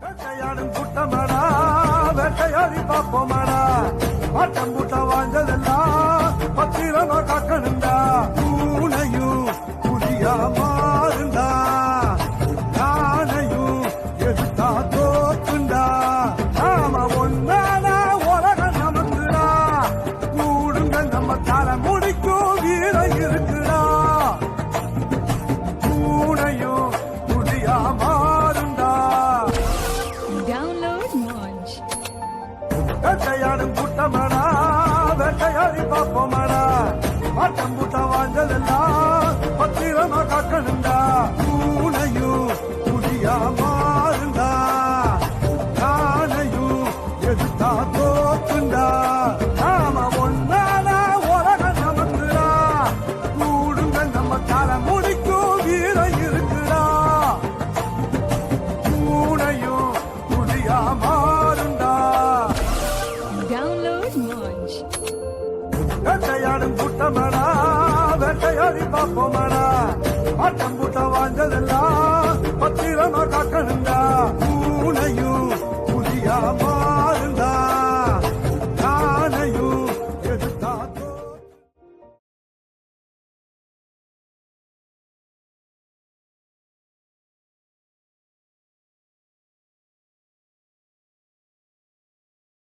வேட்டையாடும் கூட்டமாடா வேட்டையாடி பார்ப்போமாடா பாட்டம் கூட்ட வாழ்ந்ததெல்லாம் பத்திரமா காக்கணுண்டா பூனையும் புதியா மாறுண்டா யானையும் எதிர்த்தா தோக்குண்டா நாம ஒன்னானா உலகம் நமக்குடா கூடுங்க நம்ம தலை முடிக்கும் வீரம் இருக்குடா பூனையும் புதியா மாறுண்டா Download Moj. வேட்டையாடும் கூட்டமாடா வேட்டையாடி பார்ப்போமாடா பாட்டம் கூட்ட வாழ்ந்ததெல்லாம் பத்திரமா காக்கணுண்டா பூனையும் புதியா மாறுண்டா யானையும் எதிர்த்தா தோக்குண்டா நாம ஒன்னானா உலகம் நமக்குடா கூடுங்க நம்ம தலை முடிக்கும் வீரம் இருக்குடா பூனையும் புதியா மாறுண்டா Download Moj. வேட்டையாடும் கூட்டமாடா வேட்டையாடி பார்ப்போமாடா பாட்டம் கூட்ட வாழ்ந்ததெல்லாம் பத்திரமா காக்கணுண்டா